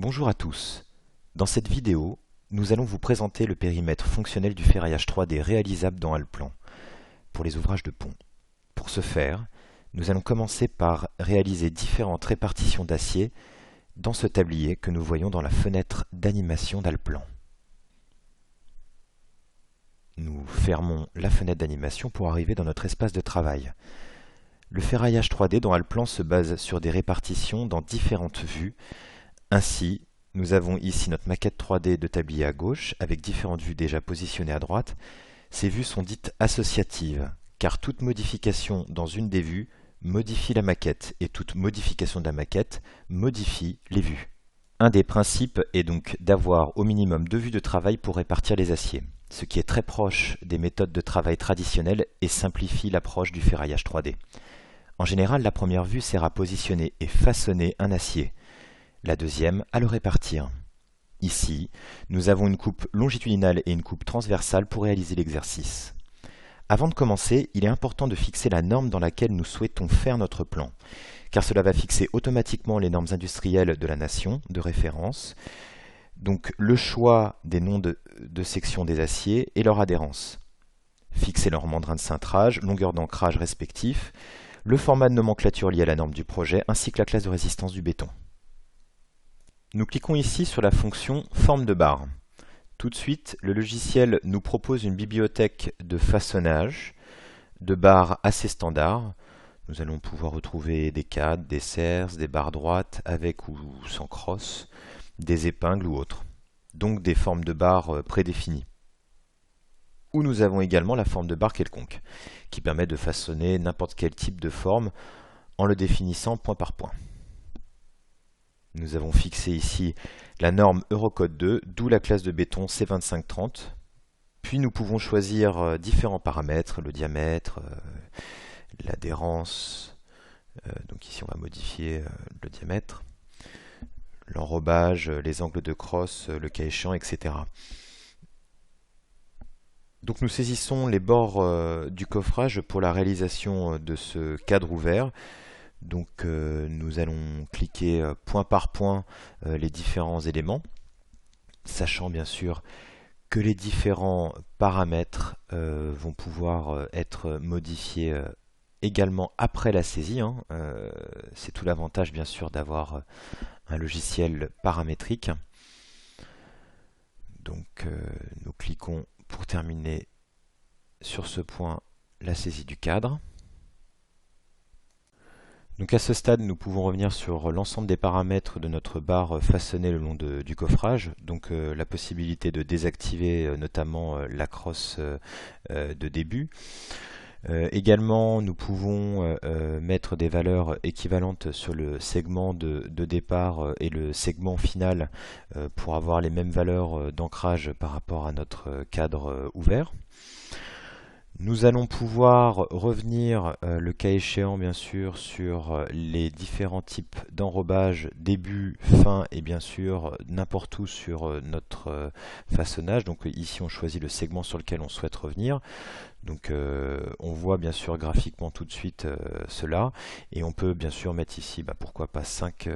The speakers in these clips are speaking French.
Bonjour à tous. Dans cette vidéo, nous allons vous présenter le périmètre fonctionnel du ferraillage 3D réalisable dans Allplan pour les ouvrages de pont. Pour ce faire, nous allons commencer par réaliser différentes répartitions d'acier dans ce tablier que nous voyons dans la fenêtre d'animation d'Allplan. Nous fermons la fenêtre d'animation pour arriver dans notre espace de travail. Le ferraillage 3D dans Allplan se base sur des répartitions dans différentes vues. Ainsi, nous avons ici notre maquette 3D de tablier à gauche, avec différentes vues déjà positionnées à droite. Ces vues sont dites associatives, car toute modification dans une des vues modifie la maquette, et toute modification de la maquette modifie les vues. Un des principes est donc d'avoir au minimum 2 vues de travail pour répartir les aciers, ce qui est très proche des méthodes de travail traditionnelles et simplifie l'approche du ferraillage 3D. En général, la première vue sert à positionner et façonner un acier. La deuxième à le répartir. Ici, nous avons une coupe longitudinale et une coupe transversale pour réaliser l'exercice. Avant de commencer, il est important de fixer la norme dans laquelle nous souhaitons faire notre plan, car cela va fixer automatiquement les normes industrielles de la nation de référence, donc le choix des noms de section des aciers et leur adhérence. Fixer leur mandrin de cintrage, longueur d'ancrage respectif, le format de nomenclature lié à la norme du projet, ainsi que la classe de résistance du béton. Nous cliquons ici sur la fonction forme de barre. Tout de suite, le logiciel nous propose une bibliothèque de façonnage de barres assez standard. Nous allons pouvoir retrouver des cadres, des serres, des barres droites avec ou sans crosse, des épingles ou autres. Donc des formes de barres prédéfinies. Ou nous avons également la forme de barre quelconque, qui permet de façonner n'importe quel type de forme en le définissant point par point. Nous avons fixé ici la norme Eurocode 2, d'où la classe de béton C2530. Puis nous pouvons choisir différents paramètres, le diamètre, l'adhérence, donc ici on va modifier le diamètre, l'enrobage, les angles de crosse, le cas échéant, etc. Donc nous saisissons les bords du coffrage pour la réalisation de ce cadre ouvert. Donc nous allons cliquer point par point les différents éléments, sachant bien sûr que les différents paramètres vont pouvoir être modifiés également après la saisie. C'est tout l'avantage bien sûr d'avoir un logiciel paramétrique. Donc nous cliquons pour terminer sur ce point la saisie du cadre. Donc à ce stade, nous pouvons revenir sur l'ensemble des paramètres de notre barre façonnée le long du coffrage. Donc la possibilité de désactiver notamment la crosse de début. Également, nous pouvons mettre des valeurs équivalentes sur le segment de départ et le segment final pour avoir les mêmes valeurs d'ancrage par rapport à notre cadre ouvert. Nous allons pouvoir revenir, le cas échéant bien sûr, sur les différents types d'enrobage, début, fin et bien sûr n'importe où sur notre façonnage. Donc ici on choisit le segment sur lequel on souhaite revenir. Donc on voit bien sûr graphiquement tout de suite cela, et on peut bien sûr mettre ici, pourquoi pas 5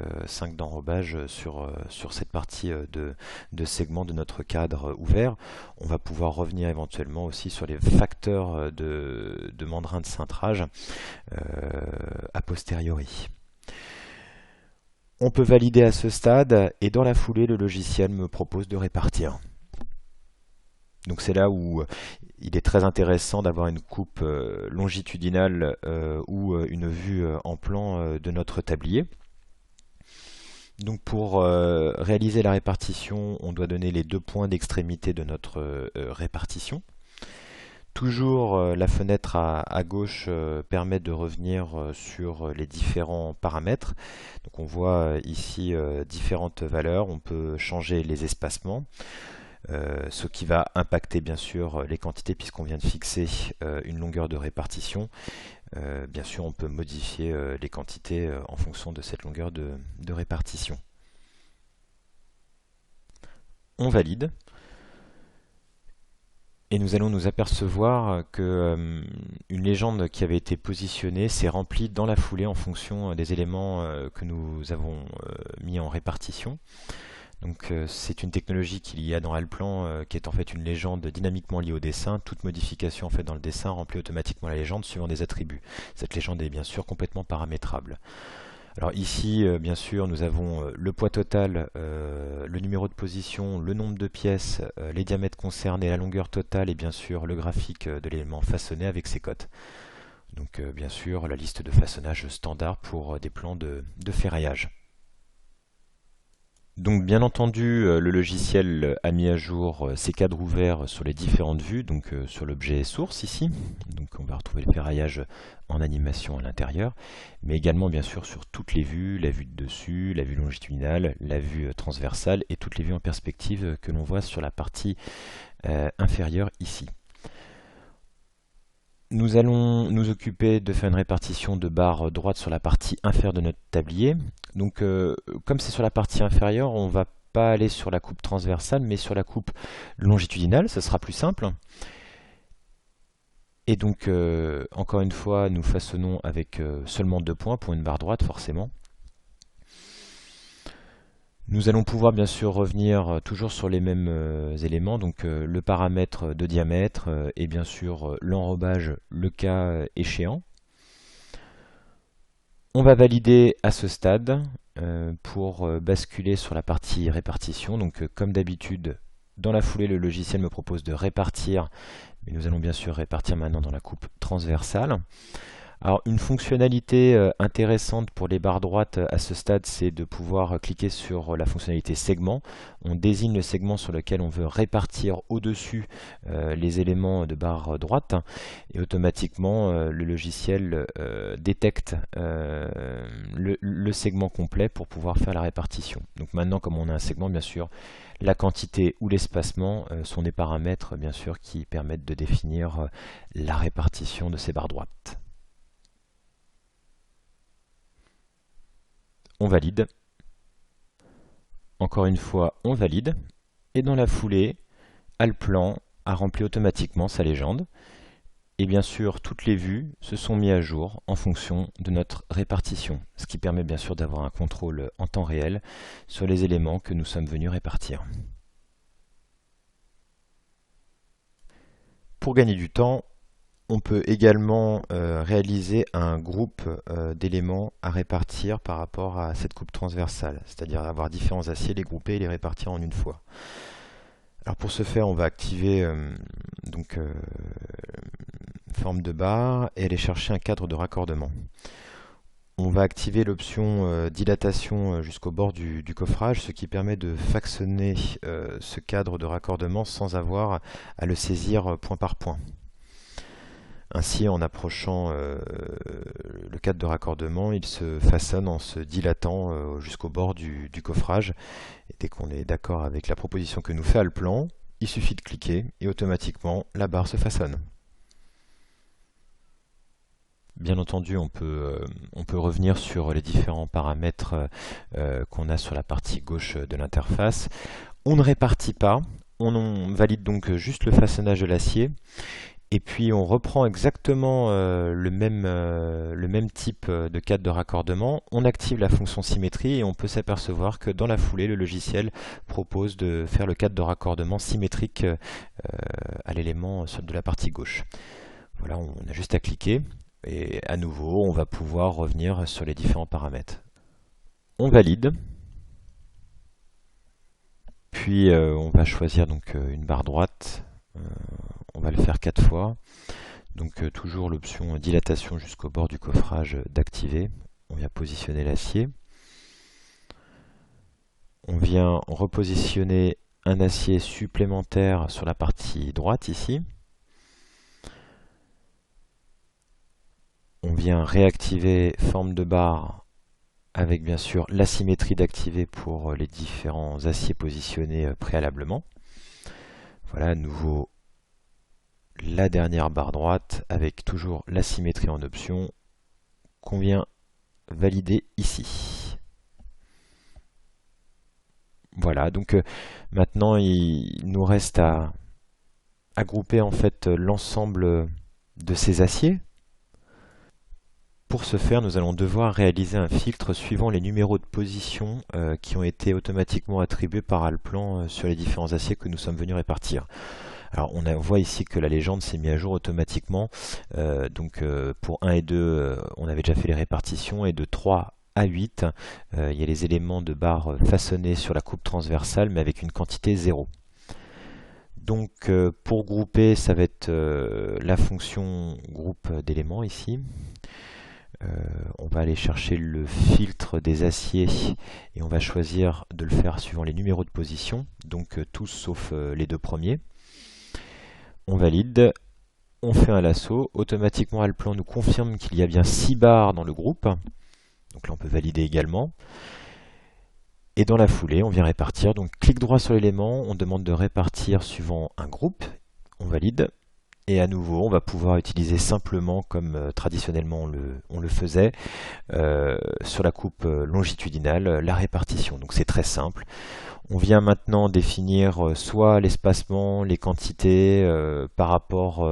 d'enrobage sur cette partie de segment de notre cadre ouvert. On va pouvoir revenir éventuellement aussi sur les facteurs de mandrin de cintrage a posteriori. On peut valider à ce stade, et dans la foulée le logiciel me propose de répartir. Donc c'est là où il est très intéressant d'avoir une coupe longitudinale ou une vue en plan de notre tablier. Donc pour réaliser la répartition, on doit donner les 2 points d'extrémité de notre répartition. Toujours la fenêtre à gauche permet de revenir sur les différents paramètres. Donc on voit ici différentes valeurs, on peut changer les espacements. Ce qui va impacter bien sûr les quantités puisqu'on vient de fixer une longueur de répartition. Bien sûr on peut modifier les quantités en fonction de cette longueur de répartition. On valide et nous allons nous apercevoir que une légende qui avait été positionnée s'est remplie dans la foulée en fonction des éléments que nous avons mis en répartition. Donc c'est une technologie qu'il y a dans Allplan qui est en fait une légende dynamiquement liée au dessin. Toute modification en fait dans le dessin remplit automatiquement la légende suivant des attributs. Cette légende est bien sûr complètement paramétrable. Alors ici, bien sûr, nous avons le poids total, le numéro de position, le nombre de pièces, les diamètres concernés, la longueur totale et bien sûr le graphique de l'élément façonné avec ses cotes. Donc bien sûr la liste de façonnage standard pour des plans de ferraillage. Donc bien entendu, le logiciel a mis à jour ces cadres ouverts sur les différentes vues, donc sur l'objet source ici. Donc on va retrouver le ferraillage en animation à l'intérieur, mais également bien sûr sur toutes les vues, la vue de dessus, la vue longitudinale, la vue transversale et toutes les vues en perspective que l'on voit sur la partie inférieure ici. Nous allons nous occuper de faire une répartition de barres droites sur la partie inférieure de notre tablier. Donc comme c'est sur la partie inférieure, on ne va pas aller sur la coupe transversale, mais sur la coupe longitudinale, ça sera plus simple. Et donc encore une fois, nous façonnons avec seulement 2 points pour une barre droite forcément. Nous allons pouvoir bien sûr revenir toujours sur les mêmes éléments, donc le paramètre de diamètre et bien sûr l'enrobage, le cas échéant. On va valider à ce stade pour basculer sur la partie répartition. Donc comme d'habitude, dans la foulée, le logiciel me propose de répartir, mais nous allons bien sûr répartir maintenant dans la coupe transversale. Alors une fonctionnalité intéressante pour les barres droites à ce stade, c'est de pouvoir cliquer sur la fonctionnalité segment. On désigne le segment sur lequel on veut répartir au-dessus les éléments de barre droite et automatiquement le logiciel détecte le segment complet pour pouvoir faire la répartition. Donc maintenant, comme on a un segment, bien sûr, la quantité ou l'espacement sont des paramètres bien sûr qui permettent de définir la répartition de ces barres droites. On valide. Encore une fois, on valide. Et dans la foulée, Allplan a rempli automatiquement sa légende. Et bien sûr, toutes les vues se sont mises à jour en fonction de notre répartition, ce qui permet bien sûr d'avoir un contrôle en temps réel sur les éléments que nous sommes venus répartir. Pour gagner du temps, on peut également réaliser un groupe d'éléments à répartir par rapport à cette coupe transversale, c'est-à-dire avoir différents aciers, les grouper et les répartir en une fois. Alors pour ce faire, on va activer forme de barre et aller chercher un cadre de raccordement. On va activer l'option dilatation jusqu'au bord du coffrage, ce qui permet de façonner ce cadre de raccordement sans avoir à le saisir point par point. Ainsi, en approchant le cadre de raccordement, il se façonne en se dilatant jusqu'au bord du coffrage. Et dès qu'on est d'accord avec la proposition que nous fait Allplan, il suffit de cliquer et automatiquement la barre se façonne. Bien entendu, on peut revenir sur les différents paramètres qu'on a sur la partie gauche de l'interface. On ne répartit pas, on valide donc juste le façonnage de l'acier. Et puis on reprend exactement le même type de cadre de raccordement. On active la fonction symétrie et on peut s'apercevoir que dans la foulée, le logiciel propose de faire le cadre de raccordement symétrique à l'élément de la partie gauche. Voilà, on a juste à cliquer et à nouveau, on va pouvoir revenir sur les différents paramètres. On valide. Puis on va choisir donc une barre droite. On va le faire 4 fois. Donc toujours l'option dilatation jusqu'au bord du coffrage d'activer. On vient positionner l'acier. On vient repositionner un acier supplémentaire sur la partie droite ici. On vient réactiver forme de barre avec bien sûr la symétrie d'activer pour les différents aciers positionnés préalablement. Voilà à nouveau la dernière barre droite avec toujours la symétrie en option qu'on vient valider ici. Voilà, donc maintenant il nous reste à grouper en fait l'ensemble de ces aciers. pour ce faire, nous allons devoir réaliser un filtre suivant les numéros de position qui ont été automatiquement attribués par Alplan sur les différents aciers que nous sommes venus répartir. Alors on voit ici que la légende s'est mise à jour automatiquement. Pour 1 et 2, on avait déjà fait les répartitions, et de 3 à 8, il y a les éléments de barre façonnés sur la coupe transversale, mais avec une quantité 0. Donc pour grouper, ça va être la fonction groupe d'éléments ici. On va aller chercher le filtre des aciers et on va choisir de le faire suivant les numéros de position, donc tous sauf les deux premiers. On valide, on fait un lasso, automatiquement Alplan nous confirme qu'il y a bien 6 barres dans le groupe, donc là on peut valider également. Et dans la foulée, on vient répartir, donc clic droit sur l'élément, on demande de répartir suivant un groupe, on valide. Et à nouveau, on va pouvoir utiliser simplement, comme traditionnellement on le faisait, sur la coupe longitudinale, la répartition. Donc c'est très simple. On vient maintenant définir soit l'espacement, les quantités par rapport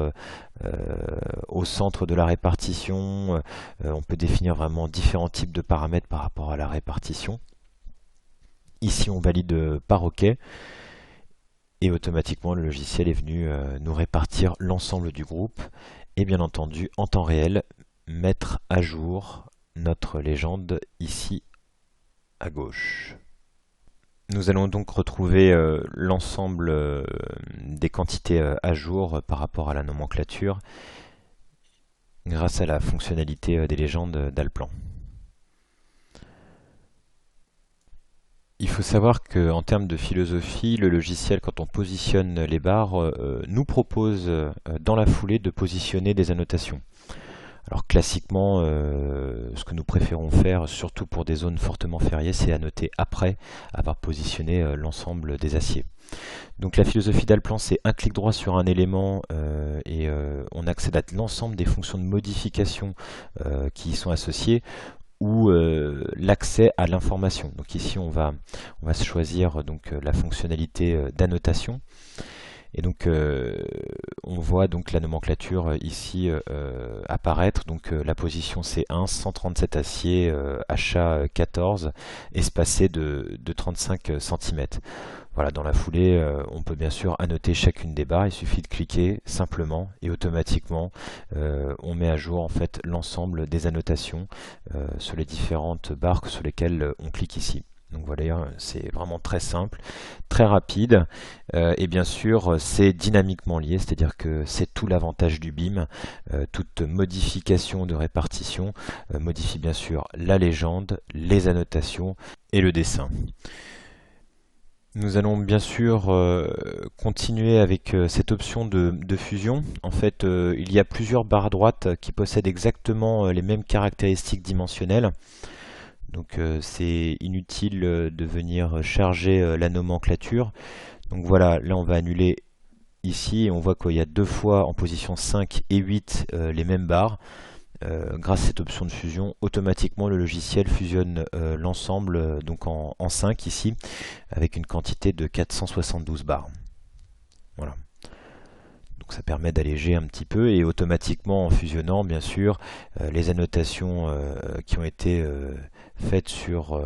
au centre de la répartition. On peut définir vraiment différents types de paramètres par rapport à la répartition. Ici, on valide par OK. Et automatiquement, le logiciel est venu nous répartir l'ensemble du groupe et bien entendu, en temps réel, mettre à jour notre légende ici à gauche. Nous allons donc retrouver l'ensemble des quantités à jour par rapport à la nomenclature grâce à la fonctionnalité des légendes d'Alplan. Il faut savoir qu'en termes de philosophie, le logiciel, quand on positionne les barres, nous propose dans la foulée de positionner des annotations. Alors classiquement, ce que nous préférons faire, surtout pour des zones fortement ferriées, c'est annoter après avoir positionné l'ensemble des aciers. Donc la philosophie d'Alplan, c'est un clic droit sur un élément et on accède à l'ensemble des fonctions de modification qui y sont associées, ou l'accès à l'information. Donc ici on va choisir donc la fonctionnalité d'annotation. Et donc on voit donc la nomenclature ici apparaître. Donc la position c'est 1, 137 aciers, achat 14, espacé de 35 cm. Voilà, dans la foulée, on peut bien sûr annoter chacune des barres. Il suffit de cliquer simplement et automatiquement, on met à jour en fait l'ensemble des annotations sur les différentes barres sur lesquelles on clique ici. Donc voilà, c'est vraiment très simple, très rapide, et bien sûr c'est dynamiquement lié, c'est-à-dire que c'est tout l'avantage du BIM. Toute modification de répartition modifie bien sûr la légende, les annotations et le dessin. Nous allons bien sûr continuer avec cette option de fusion. En fait, il y a plusieurs barres droites qui possèdent exactement les mêmes caractéristiques dimensionnelles. Donc c'est inutile de venir charger la nomenclature. Donc voilà, là on va annuler ici et on voit qu'il y a deux fois en position 5 et 8 les mêmes barres. Grâce à cette option de fusion, automatiquement le logiciel fusionne l'ensemble donc en 5 ici, avec une quantité de 472 barres. Voilà. Donc ça permet d'alléger un petit peu, et automatiquement en fusionnant bien sûr les annotations qui ont été faites sur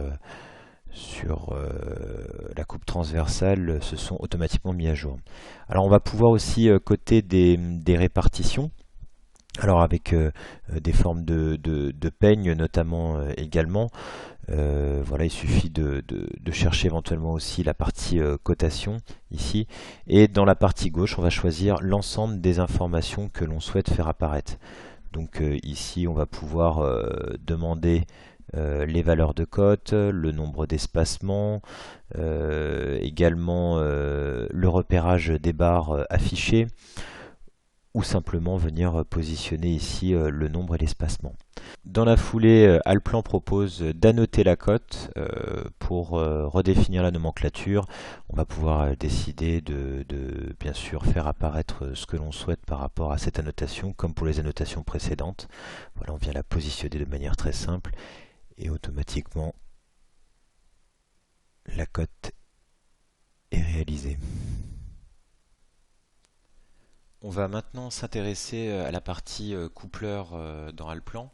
la coupe transversale se sont automatiquement mis à jour. Alors on va pouvoir aussi coter des répartitions. Alors avec des formes de peigne notamment également. Voilà, il suffit de chercher éventuellement aussi la partie cotation ici. Et dans la partie gauche, on va choisir l'ensemble des informations que l'on souhaite faire apparaître. Donc ici, on va pouvoir demander les valeurs de cote, le nombre d'espacements, également le repérage des barres affichées, ou simplement venir positionner ici le nombre et l'espacement. Dans la foulée, Alplan propose d'annoter la cote pour redéfinir la nomenclature. On va pouvoir décider de bien sûr faire apparaître ce que l'on souhaite par rapport à cette annotation, comme pour les annotations précédentes. Voilà, on vient la positionner de manière très simple et automatiquement la cote est réalisée. On va maintenant s'intéresser à la partie coupleur dans Alplan.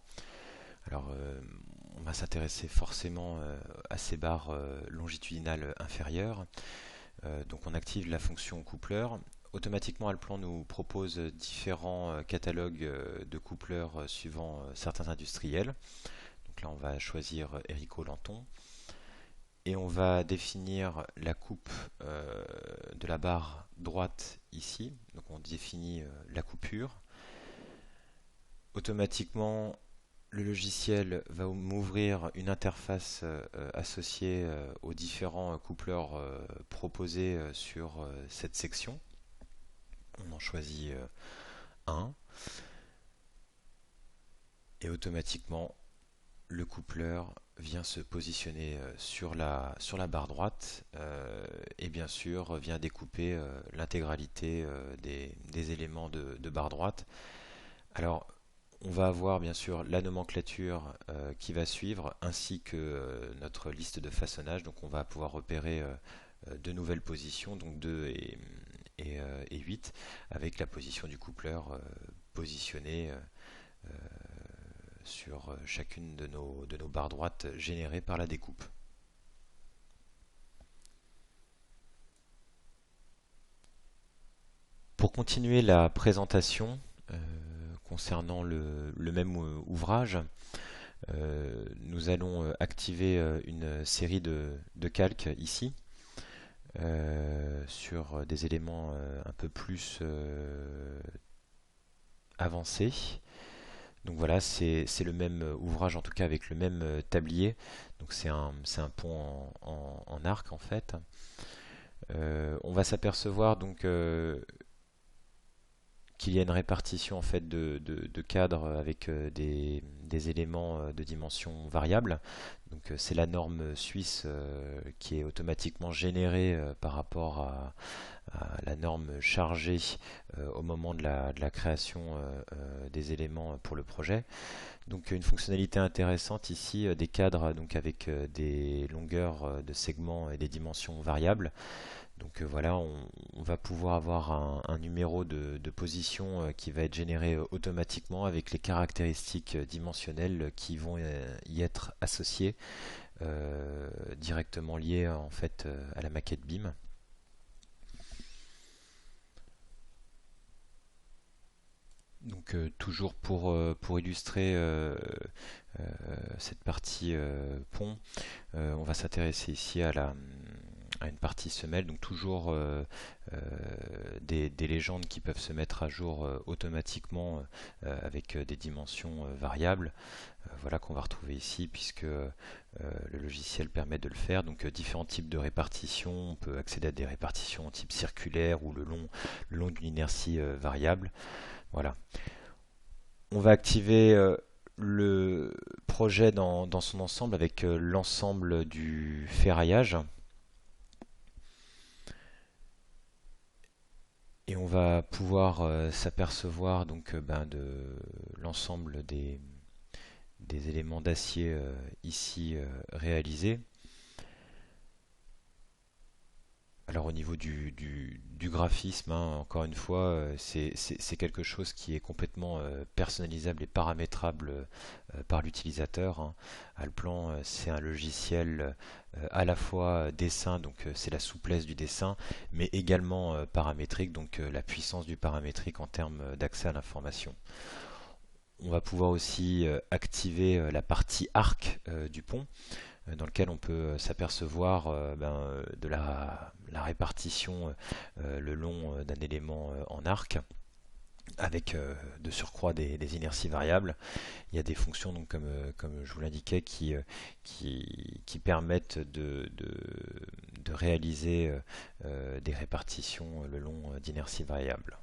Alors, on va s'intéresser forcément à ces barres longitudinales inférieures. Donc on active la fonction coupleur. Automatiquement, Allplan nous propose différents catalogues de coupleurs suivant certains industriels. Donc là, on va choisir Erico Lanton et on va définir la coupe de la barre droite ici. Donc on définit la coupure. Automatiquement, le logiciel va m'ouvrir une interface associée aux différents coupleurs proposés sur cette section. On en choisit un et automatiquement le coupleur vient se positionner sur la barre droite et bien sûr vient découper l'intégralité des éléments de barre droite. Alors on va avoir bien sûr la nomenclature qui va suivre ainsi que notre liste de façonnage. Donc on va pouvoir repérer deux nouvelles positions, donc 2 et 8, avec la position du coupleur positionnée sur chacune de nos barres droites générées par la découpe. Pour continuer la présentation concernant le même ouvrage, nous allons activer une série de calques ici sur des éléments un peu plus avancés. Donc voilà, c'est le même ouvrage, en tout cas avec le même tablier. Donc c'est un pont en arc en fait. On va s'apercevoir donc qu'il y a une répartition en fait de cadres avec des éléments de dimension variable. Donc c'est la norme suisse qui est automatiquement générée par rapport à la norme chargée au moment de la création des éléments pour le projet. Donc une fonctionnalité intéressante ici, des cadres donc avec des longueurs de segments et des dimensions variables. Donc voilà, on va pouvoir avoir un numéro de position qui va être généré automatiquement avec les caractéristiques dimensionnelles qui vont y être associées, directement liées en fait à la maquette BIM. Donc toujours pour illustrer cette partie pont, on va s'intéresser ici à une partie semelle, donc toujours des légendes qui peuvent se mettre à jour automatiquement avec des dimensions variables. Voilà qu'on va retrouver ici puisque le logiciel permet de le faire. Donc différents types de répartitions, on peut accéder à des répartitions type circulaire ou le long d'une inertie variable. Voilà. On va activer le projet dans son ensemble avec l'ensemble du ferraillage. Et on va pouvoir s'apercevoir donc de l'ensemble des éléments d'acier ici réalisés. Alors au niveau du graphisme, hein, encore une fois, c'est quelque chose qui est complètement personnalisable et paramétrable par l'utilisateur, hein. Allplan, c'est un logiciel à la fois dessin, donc c'est la souplesse du dessin, mais également paramétrique, donc la puissance du paramétrique en termes d'accès à l'information. On va pouvoir aussi activer la partie arc du pont, dans lequel on peut s'apercevoir de la répartition le long d'un élément en arc, avec de surcroît des inerties variables. Il y a des fonctions, donc, comme je vous l'indiquais, qui permettent de réaliser des répartitions le long d'inerties variables.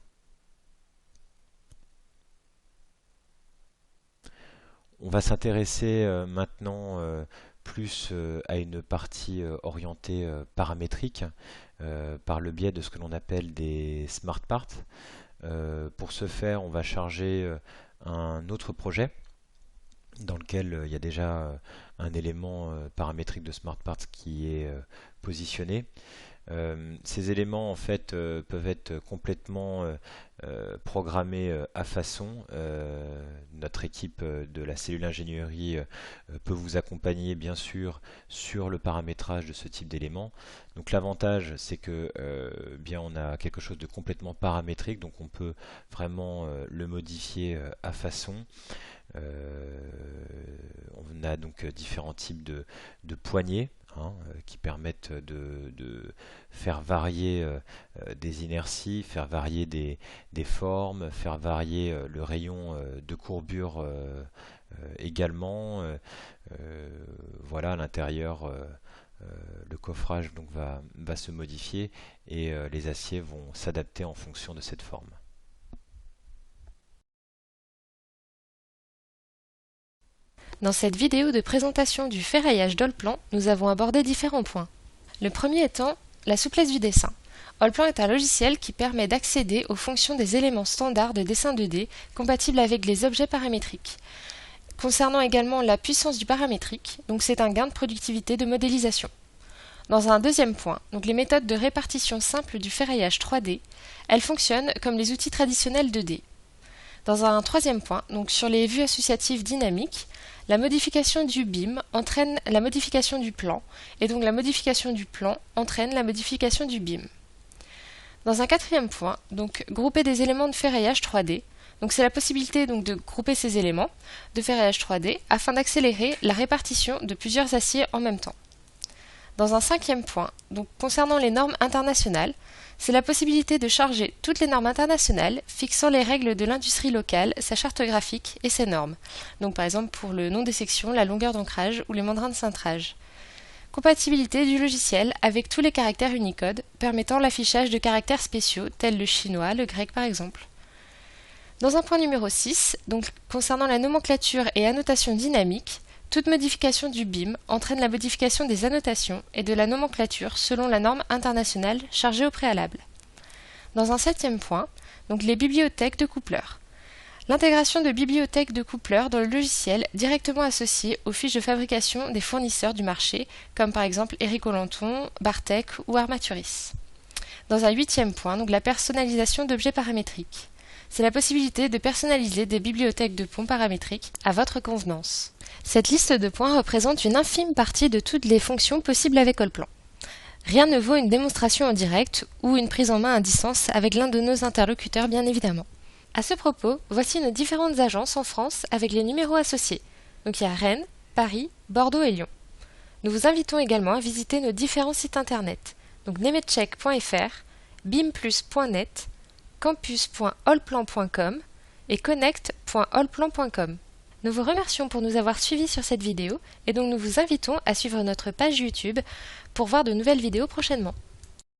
On va s'intéresser maintenant plus à une partie orientée paramétrique par le biais de ce que l'on appelle des smart parts. Pour ce faire, on va charger un autre projet dans lequel il y a déjà un élément paramétrique de smart parts qui est positionné. Ces éléments en fait peuvent être complètement programmé à façon. Notre équipe de la cellule ingénierie peut vous accompagner bien sûr sur le paramétrage de ce type d'éléments. Donc l'avantage c'est que bien on a quelque chose de complètement paramétrique, donc on peut vraiment le modifier à façon. On a donc différents types de poignées qui permettent de faire varier des inerties, faire varier des formes, faire varier le rayon de courbure également. Voilà, à l'intérieur, le coffrage donc va se modifier et les aciers vont s'adapter en fonction de cette forme. Dans cette vidéo de présentation du ferraillage Allplan, nous avons abordé différents points. Le premier étant la souplesse du dessin. Allplan est un logiciel qui permet d'accéder aux fonctions des éléments standards de dessin 2D compatibles avec les objets paramétriques. Concernant également la puissance du paramétrique, donc c'est un gain de productivité de modélisation. Dans un deuxième point, donc les méthodes de répartition simple du ferraillage 3D, elles fonctionnent comme les outils traditionnels 2D. Dans un troisième point, donc sur les vues associatives dynamiques, la modification du BIM entraîne la modification du plan, et donc la modification du plan entraîne la modification du BIM. Dans un quatrième point, donc grouper des éléments de ferraillage 3D, donc c'est la possibilité donc de grouper ces éléments de ferraillage 3D afin d'accélérer la répartition de plusieurs aciers en même temps. Dans un cinquième point, donc concernant les normes internationales, c'est la possibilité de charger toutes les normes internationales fixant les règles de l'industrie locale, sa charte graphique et ses normes. Donc par exemple pour le nom des sections, la longueur d'ancrage ou les mandrins de cintrage. Compatibilité du logiciel avec tous les caractères Unicode, permettant l'affichage de caractères spéciaux tels le chinois, le grec par exemple. Dans un point numéro 6, donc concernant la nomenclature et annotation dynamique, toute modification du BIM entraîne la modification des annotations et de la nomenclature selon la norme internationale chargée au préalable. Dans un septième point, donc les bibliothèques de coupleurs. L'intégration de bibliothèques de coupleurs dans le logiciel directement associées aux fiches de fabrication des fournisseurs du marché, comme par exemple Ericolanton, Bartec ou Armaturis. Dans un huitième point, donc la personnalisation d'objets paramétriques. C'est la possibilité de personnaliser des bibliothèques de ponts paramétriques à votre convenance. Cette liste de points représente une infime partie de toutes les fonctions possibles avec Allplan. Rien ne vaut une démonstration en direct ou une prise en main à distance avec l'un de nos interlocuteurs bien évidemment. À ce propos, voici nos différentes agences en France avec les numéros associés. Donc il y a Rennes, Paris, Bordeaux et Lyon. Nous vous invitons également à visiter nos différents sites internet, donc nemetcheck.fr, bimplus.net, campus.allplan.com et connect.allplan.com. Nous vous remercions pour nous avoir suivis sur cette vidéo et donc nous vous invitons à suivre notre page YouTube pour voir de nouvelles vidéos prochainement.